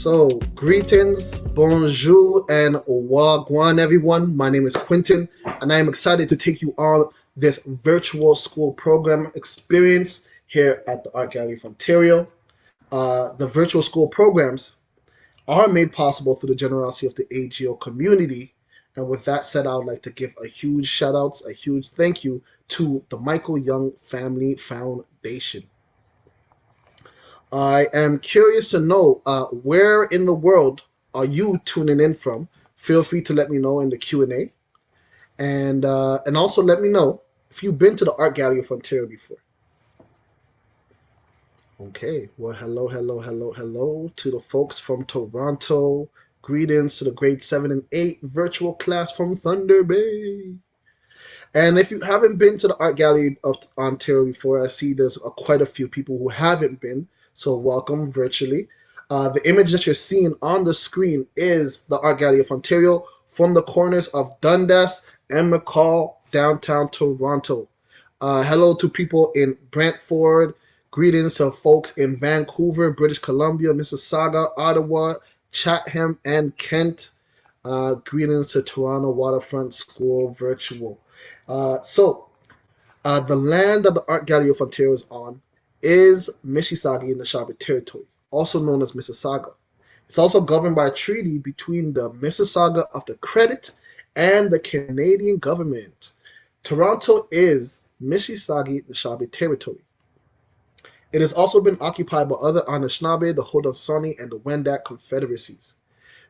So, greetings, bonjour, and wagwan, everyone. My name is Quentin, and I am excited to take you on this virtual school program experience here at the Art Gallery of Ontario. The virtual school programs are made possible through the generosity of the AGO community. And with that said, I would like to give a huge shout outs, a huge thank you to the Michael Young Family Foundation. I am curious to know where in the world are you tuning in from? Feel free to let me know in the Q&A. And also let me know if you've been to the Art Gallery of Ontario before. Okay, well, hello to the folks from Toronto. Greetings to the grade 7 and 8 virtual class from Thunder Bay. And if you haven't been to the Art Gallery of Ontario before, I see there's quite a few people who haven't been, so welcome virtually. The image that you're seeing on the screen is the Art Gallery of Ontario from the corners of Dundas and McCall, downtown Toronto. Hello to people in Brantford. Greetings to folks in Vancouver, British Columbia, Mississauga, Ottawa, Chatham, and Kent. Greetings to Toronto Waterfront School Virtual. The land that the Art Gallery of Ontario is on is Mississauga in the Shawnee Territory, also known as Mississauga. It's also governed by a treaty between the Mississauga of the Credit and the Canadian government. Toronto is Mississauga, the Shawnee Territory. It has also been occupied by other Anishinaabe, the Haudenosaunee, and the Wendat confederacies.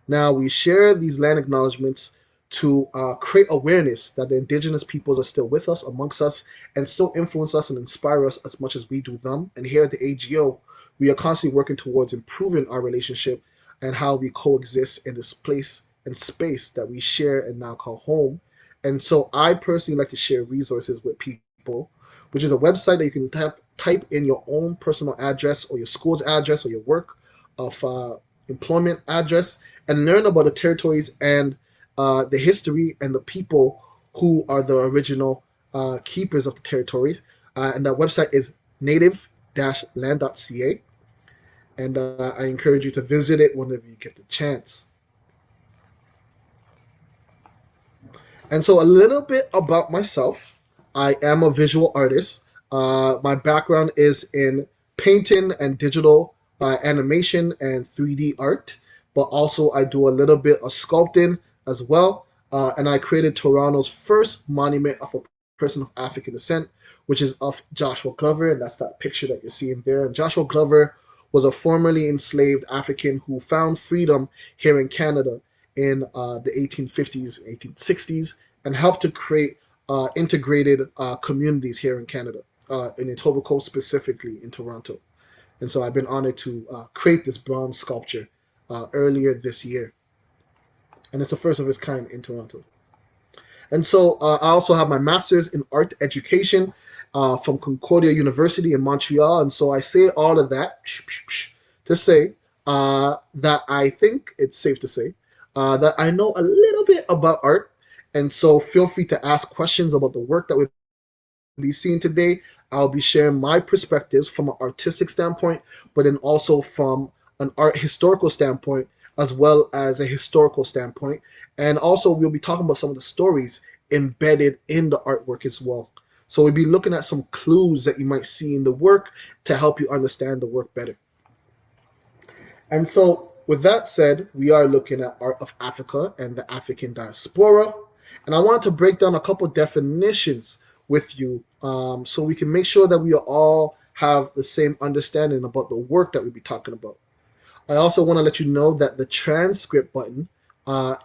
Now, we share these land acknowledgements to create awareness that the Indigenous peoples are still with us, amongst us, and still influence us and inspire us as much as we do them. And here at the AGO, we are constantly working towards improving our relationship and how we coexist in this place and space that we share and now call home. And so I personally like to share resources with people, which is a website that you can type in your own personal address or your school's address or your work of employment address and learn about the territories and the history and the people who are the original keepers of the territories. And that website is native-land.ca. And I encourage you to visit it whenever you get the chance. And so a little bit about myself. I am a visual artist. My background is in painting and digital animation and 3D art, but also I do a little bit of sculpting as well. And I created Toronto's first monument of a person of African descent, which is of Joshua Glover, and that's that picture that you're seeing there. And Joshua Glover was a formerly enslaved African who found freedom here in Canada in the 1850s, 1860s, and helped to create integrated communities here in Canada, in Etobicoke specifically in Toronto. And so I've been honored to create this bronze sculpture earlier this year. And it's the first of its kind in Toronto. And so I also have my master's in art education from Concordia University in Montreal. And so I say all of that to say that I think it's safe to say that I know a little bit about art. And so feel free to ask questions about the work that we'll be seeing today. I'll be sharing my perspectives from an artistic standpoint, but then also from an art historical standpoint, as well as a historical standpoint. And also we'll be talking about some of the stories embedded in the artwork as well. So we'll be looking at some clues that you might see in the work to help you understand the work better. And so with that said, we are looking at Art of Africa and the African Diaspora. And I wanted to break down a couple definitions with you so we can make sure that we all have the same understanding about the work that we'll be talking about. I also want to let you know that the transcript button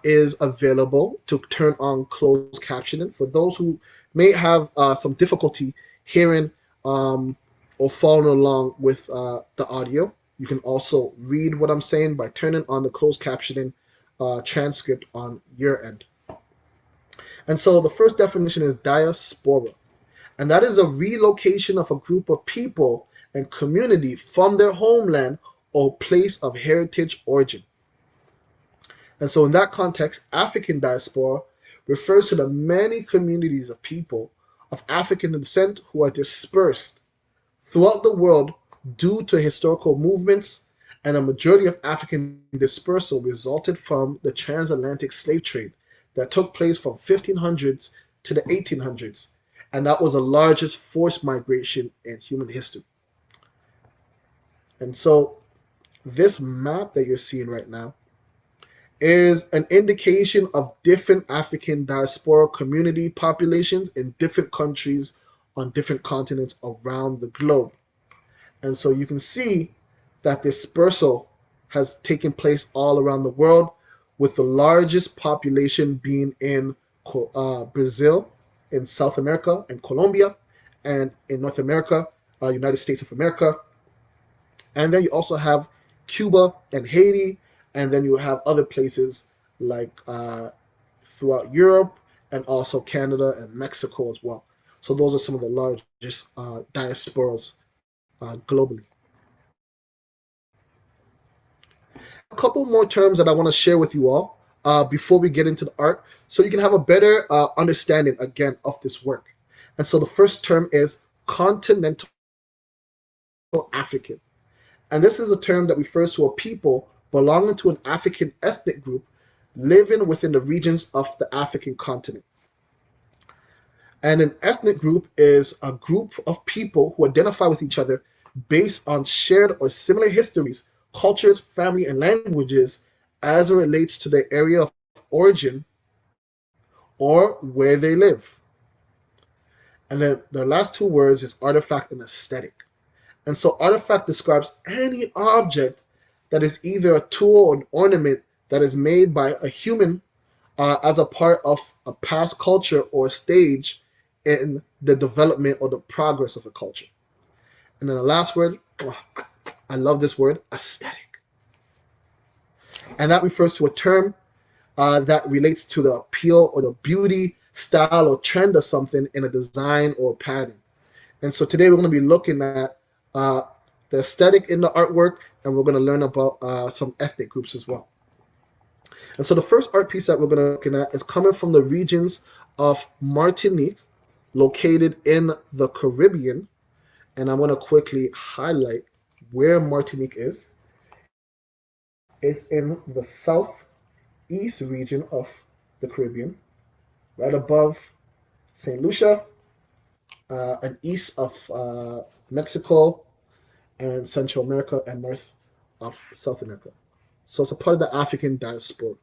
is available to turn on closed captioning for those who may have some difficulty hearing or following along with the audio. You can also read what I'm saying by turning on the closed captioning transcript on your end. And so the first definition is diaspora. And that is a relocation of a group of people and community from their homeland or place of heritage origin. And so in that context, African diaspora refers to the many communities of people of African descent who are dispersed throughout the world due to historical movements and the majority of African dispersal resulted from the transatlantic slave trade that took place from 1500s to the 1800s, and that was the largest forced migration in human history. And so this map that you're seeing right now is an indication of different African diaspora community populations in different countries on different continents around the globe. And so you can see that dispersal has taken place all around the world, with the largest population being in Brazil, in South America, and Colombia, and in North America, United States of America. And then you also have Cuba and Haiti, and then you have other places like throughout Europe, and also Canada and Mexico as well. So those are some of the largest diasporas globally. A couple more terms that I want to share with you all before we get into the art, so you can have a better understanding again of this work. And so the first term is continental African. And this is a term that refers to a people belonging to an African ethnic group living within the regions of the African continent. And an ethnic group is a group of people who identify with each other based on shared or similar histories, cultures, family, and languages as it relates to their area of origin or where they live. And then the last two words is artifact and aesthetic. And so artifact describes any object that is either a tool or an ornament that is made by a human as a part of a past culture or stage in the development or the progress of a culture. And then the last word, I love this word, aesthetic. And that refers to a term that relates to the appeal or the beauty, style, or trend of something in a design or pattern. And so today we're going to be looking at the aesthetic in the artwork, and we're going to learn about some ethnic groups as well. And so the first art piece that we're going to be looking at is coming from the regions of Martinique, located in the Caribbean. And I'm going to quickly highlight where Martinique is. It's in the southeast region of the Caribbean, right above St. Lucia, and east of Mexico, and Central America, and north of South America. So it's a part of the African diaspora.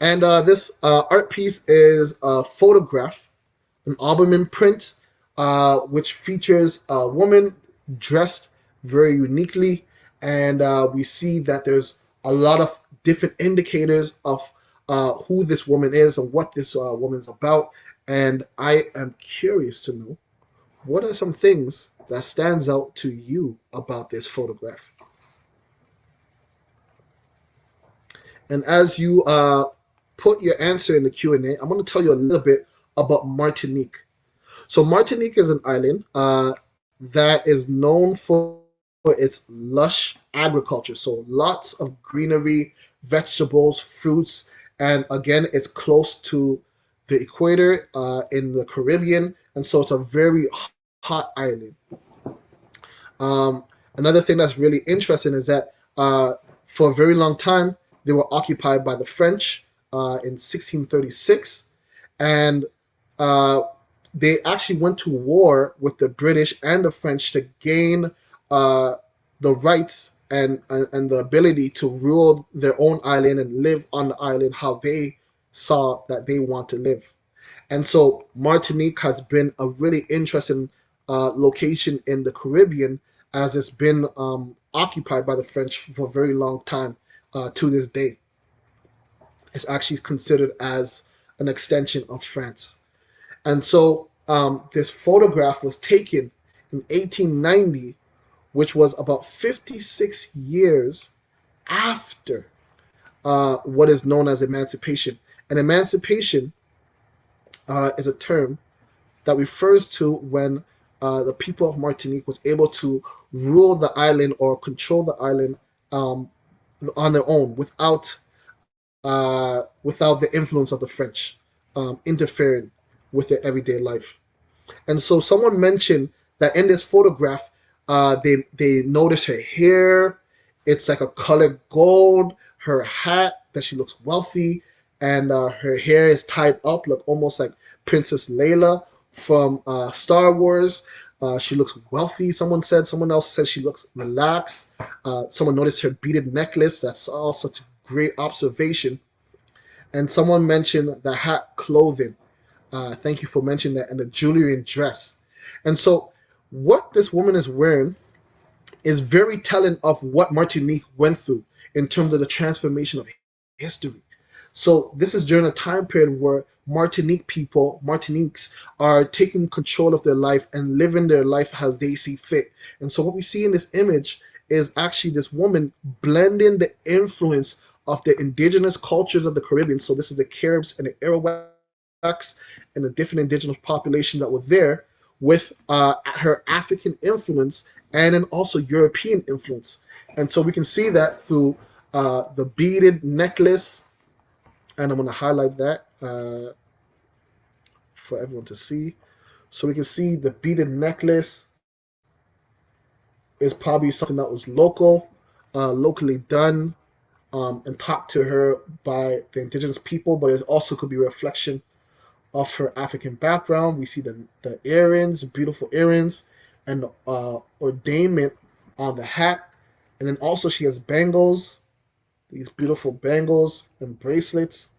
And this art piece is a photograph, an albumin print, which features a woman dressed very uniquely. And we see that there's a lot of different indicators of who this woman is and what this woman's about. And I am curious to know, what are some things that stands out to you about this photograph? And as you put your answer in the Q&A, I'm going to tell you a little bit about Martinique. So Martinique is an island that is known for its lush agriculture. So lots of greenery, vegetables, fruits, and again, it's close to the equator in the Caribbean, and so it's a very hot island. Another thing that's really interesting is that for a very long time, they were occupied by the French in 1636, and they actually went to war with the British and the French to gain the rights and the ability to rule their own island and live on the island how they saw that they want to live. And so Martinique has been a really interesting location in the Caribbean, as it's been occupied by the French for a very long time to this day. It's actually considered as an extension of France. And so this photograph was taken in 1890, which was about 56 years after what is known as emancipation. And emancipation is a term that refers to when the people of Martinique was able to rule the island or control the island on their own without the influence of the French interfering with their everyday life. And so someone mentioned that in this photograph, They notice her hair; it's like a colored gold. Her hat, that she looks wealthy, and her hair is tied up, look almost like Princess Leia from Star Wars. She looks wealthy. Someone else said she looks relaxed. Someone noticed her beaded necklace. That's all such a great observation. And someone mentioned the hat, clothing. Thank you for mentioning that, and the jewelry and dress. And so, what this woman is wearing is very telling of what Martinique went through in terms of the transformation of history. So this is during a time period where Martiniques are taking control of their life and living their life as they see fit. And so what we see in this image is actually this woman blending the influence of the indigenous cultures of the Caribbean. So this is the Caribs and the Arawaks and the different indigenous populations that were there with her African influence and then also European influence. And so we can see that through the beaded necklace, and I'm going to highlight that for everyone to see. So we can see the beaded necklace is probably something that was locally done, and taught to her by the indigenous people, but it also could be a reflection of her African background. We see the earrings, beautiful earrings, and the ornament on the hat. And then also she has bangles, these beautiful bangles and bracelets.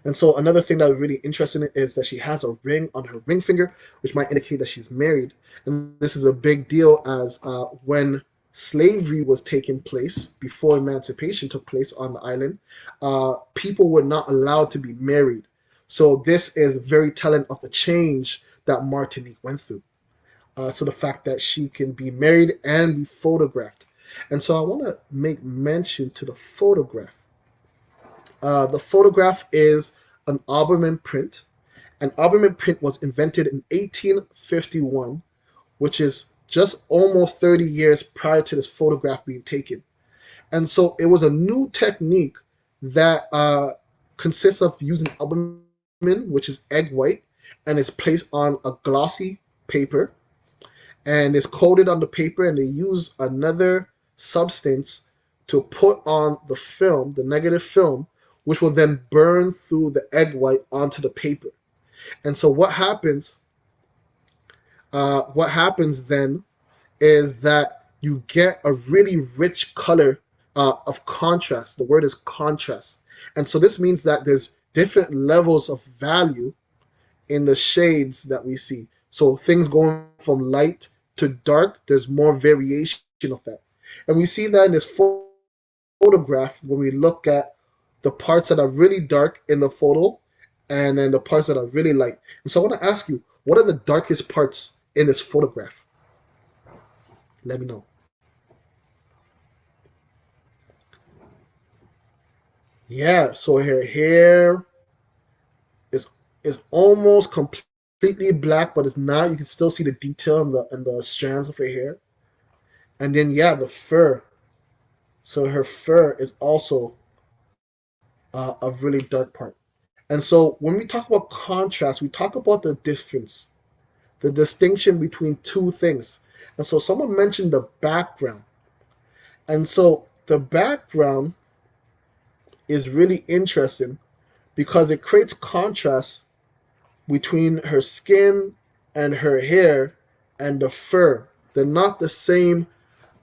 And so another thing that was really interesting is that she has a ring on her ring finger, which might indicate that she's married. And this is a big deal as when slavery was taking place, before emancipation took place on the island, people were not allowed to be married. So this is very telling of the change that Martinique went through. So the fact that she can be married and be photographed. And so I want to make mention to the photograph. The photograph is an albumen print. An albumen print was invented in 1851, which is just almost 30 years prior to this photograph being taken. And so it was a new technique that consists of using albumen, which is egg white, and is placed on a glossy paper and is coated on the paper, and they use another substance to put on the film, the negative film, which will then burn through the egg white onto the paper. And so what happens then is that you get a really rich color of contrast. The word is contrast. And so this means that there's different levels of value in the shades that we see. So things going from light to dark, there's more variation of that. And we see that in this photograph when we look at the parts that are really dark in the photo and then the parts that are really light. And so I want to ask you, what are the darkest parts in this photograph? Let me know. Yeah, so her hair is is almost completely black, but it's not. You can still see the detail in the strands of her hair. And then yeah, the fur. So her fur is also a really dark part. And so when we talk about contrast, we talk about the difference, the distinction between two things. And so someone mentioned the background. And so the background is really interesting because it creates contrast between her skin and her hair and the fur. They're not the same,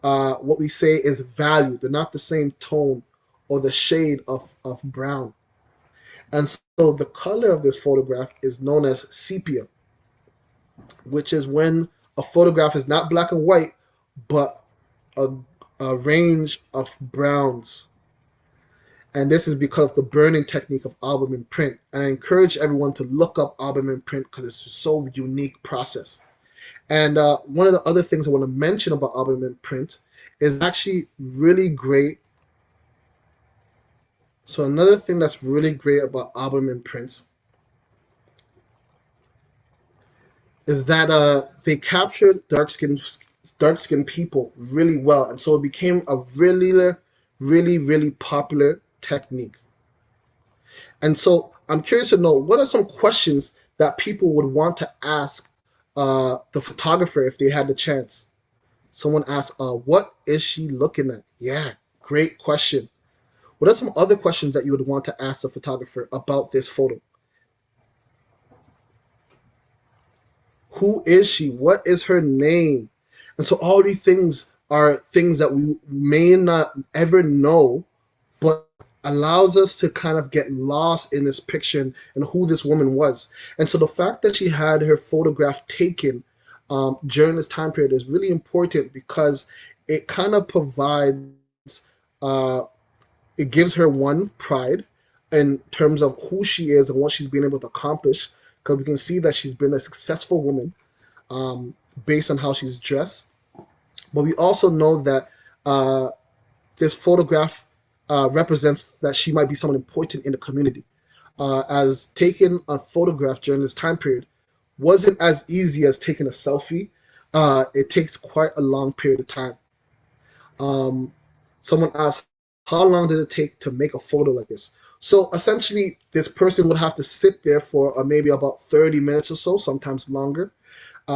what we say is value. They're not the same tone or the shade of brown. And so the color of this photograph is known as sepia, which is when a photograph is not black and white, but a, a range of browns. And this is because of the burning technique of albumen print. And I encourage everyone to look up albumen print because it's so unique process. And one of the other things I want to mention about albumen print is actually really great. So another thing that's really great about albumen prints is that they captured dark skinned people really well, and so it became a really popular technique. And so I'm curious to know what are some questions that people would want to ask the photographer if they had the chance. Someone asked, what is she looking at? Yeah, great question. What are some other questions that you would want to ask the photographer about this photo? Who is she? What is her name? And so all these things are things that we may not ever know, but allows us to kind of get lost in this picture and who this woman was. And so the fact that she had her photograph taken during this time period is really important because it kind of provides, uh, it gives her one pride in terms of who she is and what she's been able to accomplish. Because we can see that she's been a successful woman um, based on how she's dressed. But we also know that uh, this photograph represents that she might be someone important in the community. As taking a photograph during this time period wasn't as easy as taking a selfie. It takes quite a long period of time. Um, Someone asked, how long did it take to make a photo like this? So essentially, this person would have to sit there for maybe about 30 minutes or so, sometimes longer,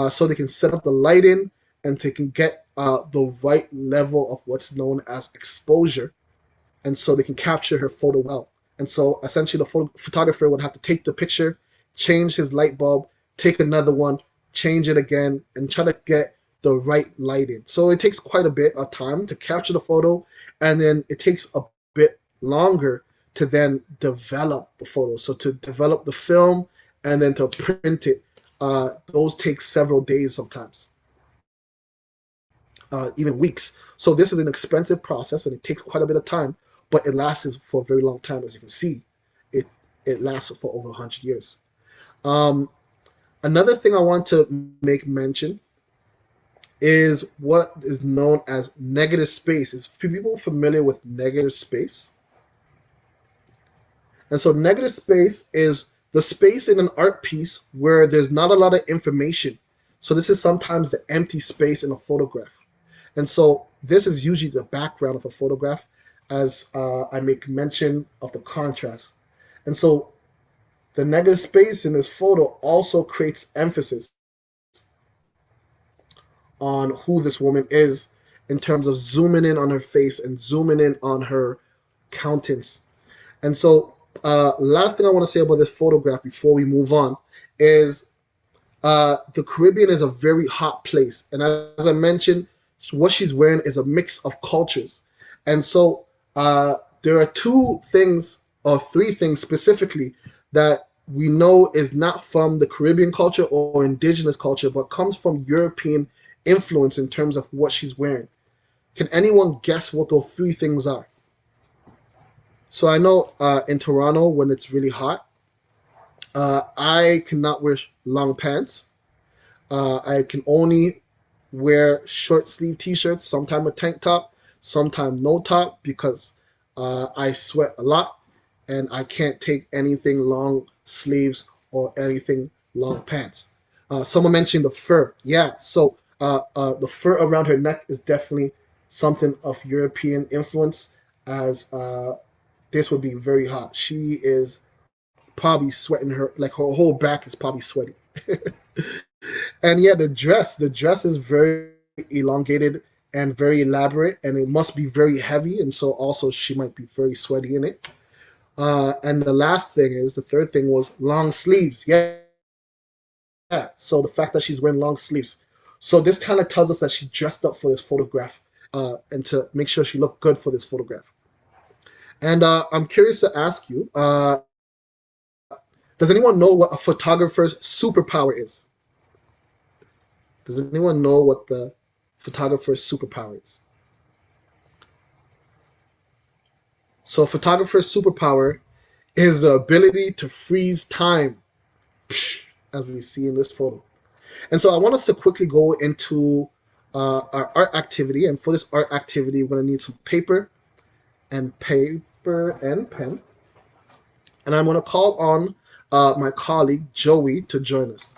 so they can set up the lighting and they can get the right level of what's known as exposure, and so they can capture her photo well. And so essentially, the photographer would have to take the picture, change his light bulb, take another one, change it again, and try to get the right lighting. So it takes quite a bit of time to capture the photo, and then it takes a bit longer to then develop the photo. So to develop the film and then to print it, those take several days sometimes, even weeks. So this is an expensive process and it takes quite a bit of time, but it lasts for a very long time. As you can see, it it lasts for over 100 years. Um, Another thing I want to make mention is what is known as negative space. Is people familiar with negative space? And so negative space is the space in an art piece where there's not a lot of information. So this is sometimes the empty space in a photograph. And so this is usually the background of a photograph, as I make mention of the contrast. And so the negative space in this photo also creates emphasis on who this woman is in terms of zooming in on her face and zooming in on her countenance. And so, last thing I want to say about this photograph before we move on is the Caribbean is a very hot place. And as I mentioned, what she's wearing is a mix of cultures. And so, there are two things or three things specifically that we know is not from the Caribbean culture or indigenous culture, but comes from European influence in terms of what she's wearing. Can anyone guess what those three things are? So I know in Toronto, when it's really hot, I cannot wear long pants. I can only wear short sleeve t-shirts, sometime a tank top, sometime no top, because I sweat a lot and I can't take anything long sleeves or anything long pants. Someone mentioned the fur. Yeah, so the fur around her neck is definitely something of European influence, as this would be very hot. She is probably sweating, her like her whole back is probably sweaty. And yeah, the dress is very elongated and very elaborate, and it must be very heavy, and so also she might be very sweaty in it. And the third thing was long sleeves. Yeah, so the fact that she's wearing long sleeves, so this kind of tells us that she dressed up for this photograph, and to make sure she looked good for this photograph. And I'm curious to ask you, does anyone know what a photographer's superpower is? Does anyone know what the photographer's superpower is? So, a photographer's superpower is the ability to freeze time, as we see in this photo. And so, I want us to quickly go into our art activity. And for this art activity, we're going to need some paper and pen. And I'm going to call on my colleague Joey to join us.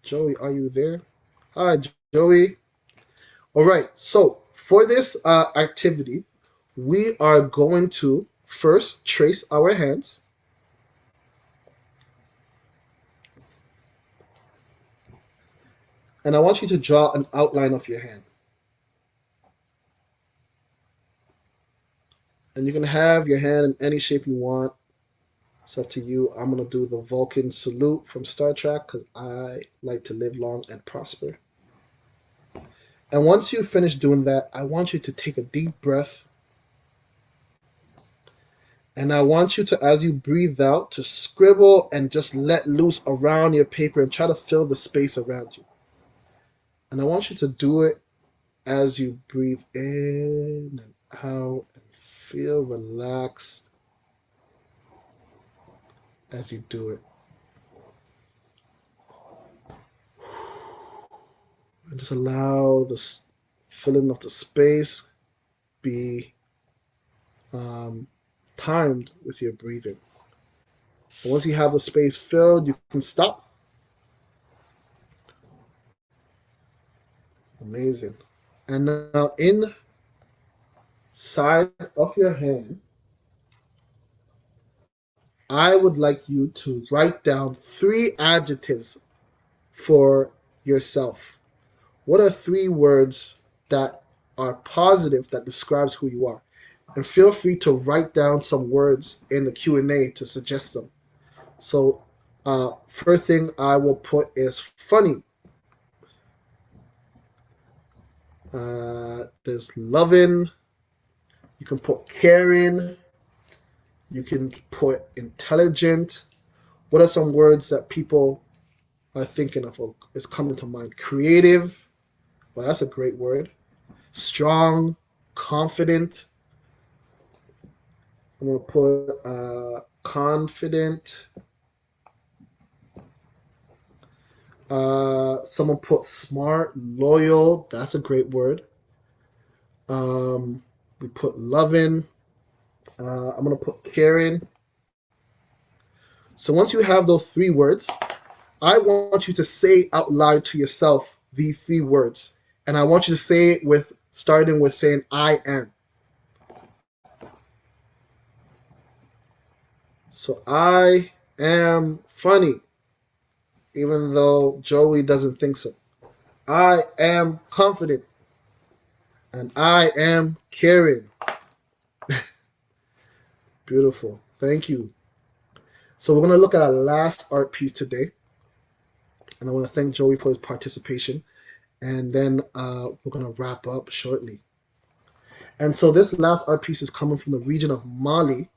Joey, are you there? Hi, Joey. All right. So for this activity, we are going to first trace our hands. And I want you to draw an outline of your hand. And you can have your hand in any shape you want. It's up to you. I'm going to do the Vulcan salute from Star Trek because I like to live long and prosper. And once you finish doing that, I want you to take a deep breath. And I want you to, as you breathe out, to scribble and just let loose around your paper and try to fill the space around you. And I want you to do it as you breathe in and out and feel relaxed as you do it. And just allow the filling of the space be timed with your breathing. And once you have the space filled, you can stop. Amazing. And now inside of your hand, I would like you to write down 3 adjectives for yourself. What are 3 words that are positive that describes who you are? And feel free to write down some words in the Q&A to suggest them. So first thing I will put is funny. There's loving. You can put caring. You can put intelligent. What are some words that people are thinking of or is coming to mind? Creative. Well, that's a great word. Strong, confident. I'm going to put confident. Someone put smart, loyal. That's a great word. We put loving. I'm going to put caring. So once you have those 3 words, I want you to say out loud to yourself the 3 words. And I want you to say it starting with saying, I am. So I am funny, even though Joey doesn't think so. I am confident. And I am caring. Beautiful. Thank you. So we're going to look at our last art piece today. And I want to thank Joey for his participation. And then we're going to wrap up shortly. And so this last art piece is coming from the region of Mali.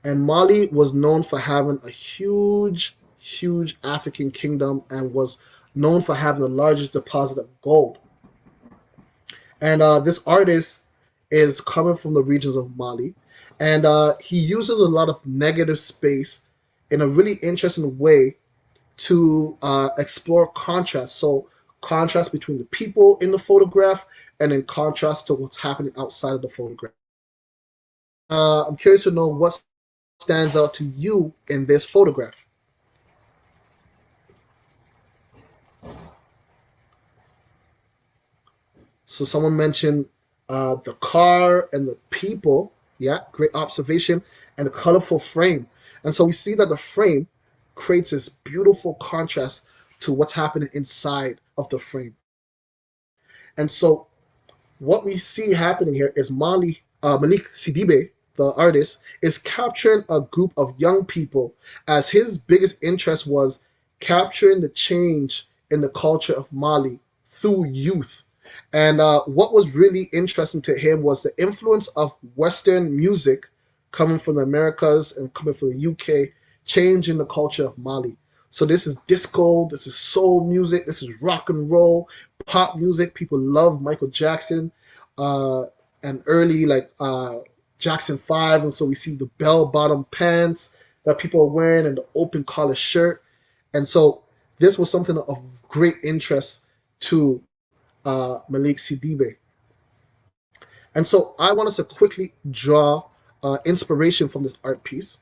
And Mali was known for having a huge, huge African kingdom and was known for having the largest deposit of gold. And this artist is coming from the regions of Mali. And he uses a lot of negative space in a really interesting way to explore contrast. So contrast between the people in the photograph and in contrast to what's happening outside of the photograph. I'm curious to know what stands out to you in this photograph. So someone mentioned the car and the people. Yeah, great observation. And a colorful frame. And so we see that the frame creates this beautiful contrast to what's happening inside of the frame. And so what we see happening here is Malik Sidibe, the artist, is capturing a group of young people as his biggest interest was capturing the change in the culture of Mali through youth. And what was really interesting to him was the influence of Western music coming from the Americas and coming from the UK, changing the culture of Mali. So this is disco, this is soul music, this is rock and roll, pop music. People love Michael Jackson and early Jackson 5. And so we see the bell-bottom pants that people are wearing and the open collar shirt. And so this was something of great interest to Malik Sidibe. And so I want us to quickly draw inspiration from this art piece.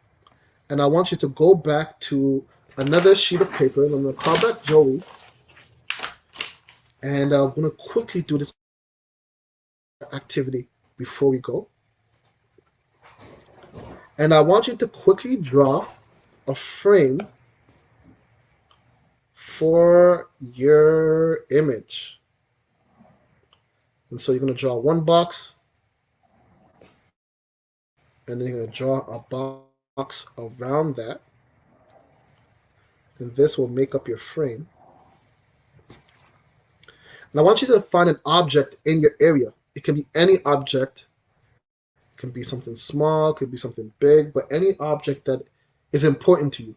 And I want you to go back to another sheet of paper. And I'm going to call back Joey. And I'm going to quickly do this activity before we go. And I want you to quickly draw a frame for your image. And so you're going to draw one box, and then you're going to draw a box around that. And this will make up your frame. And I want you to find an object in your area. It can be any object. It can be something small, it could be something big, but any object that is important to you.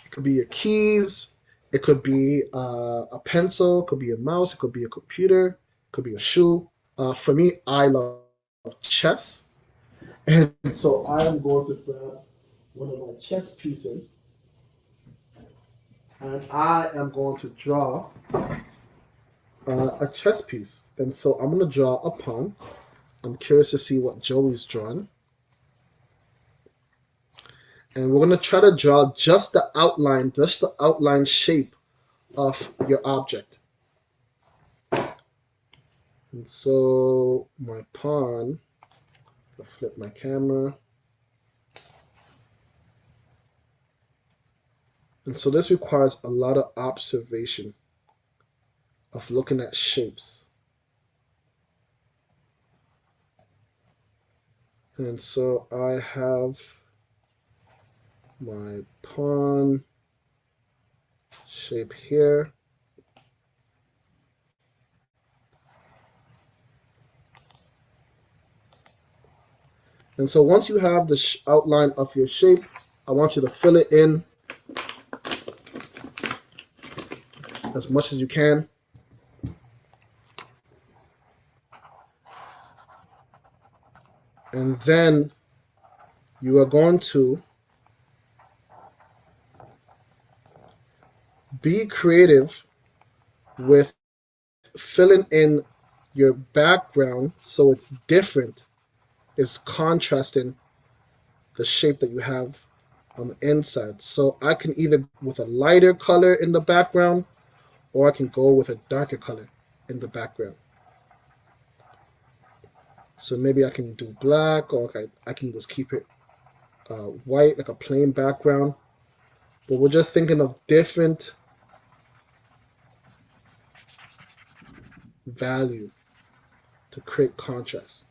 It could be your keys, it could be a pencil, it could be a mouse, it could be a computer, it could be a shoe. For me, I love chess. And so I am going to grab one of my chess pieces and I am going to draw a chess piece. And so I'm going to draw a pawn. I'm curious to see what Joey's drawn. And we're going to try to draw just the outline shape of your object. And so my pawn, I'll flip my camera. And so this requires a lot of observation of looking at shapes. And so I have my pawn shape here. And so once you have the outline of your shape, I want you to fill it in as much as you can. And then you are going to be creative with filling in your background so it's different. It's contrasting the shape that you have on the inside. So I can either go with a lighter color in the background or I can go with a darker color in the background. So maybe I can do black, or I can just keep it white, like a plain background. But we're just thinking of different value to create contrast.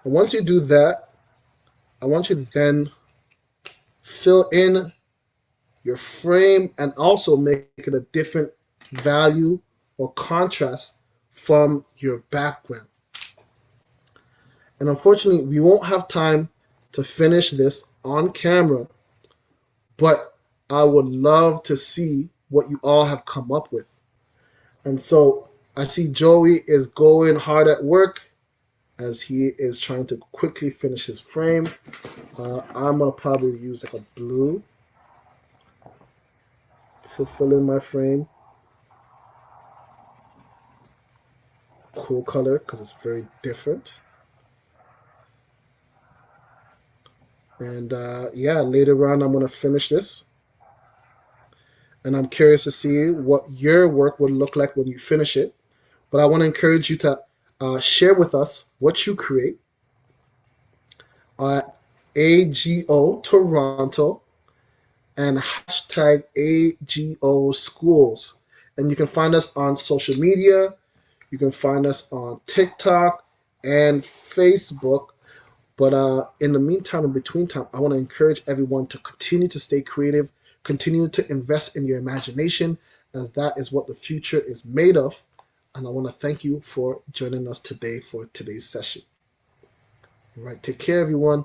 And once you do that, I want you to then fill in your frame and also make it a different value or contrast from your background. And unfortunately, we won't have time to finish this on camera, but I would love to see what you all have come up with. And so I see Joey is going hard at work as he is trying to quickly finish his frame. I'm going to probably use like a blue to fill in my frame. Cool color because it's very different. And yeah, later on I'm going to finish this. And I'm curious to see what your work would look like when you finish it. But I want to encourage you to share with us what you create at AGO Toronto and hashtag AGO Schools. And you can find us on social media. You can find us on TikTok and Facebook. But in the meantime, in between time, I want to encourage everyone to continue to stay creative, continue to invest in your imagination, as that is what the future is made of. And I want to thank you for joining us today for today's session. All right, take care, everyone.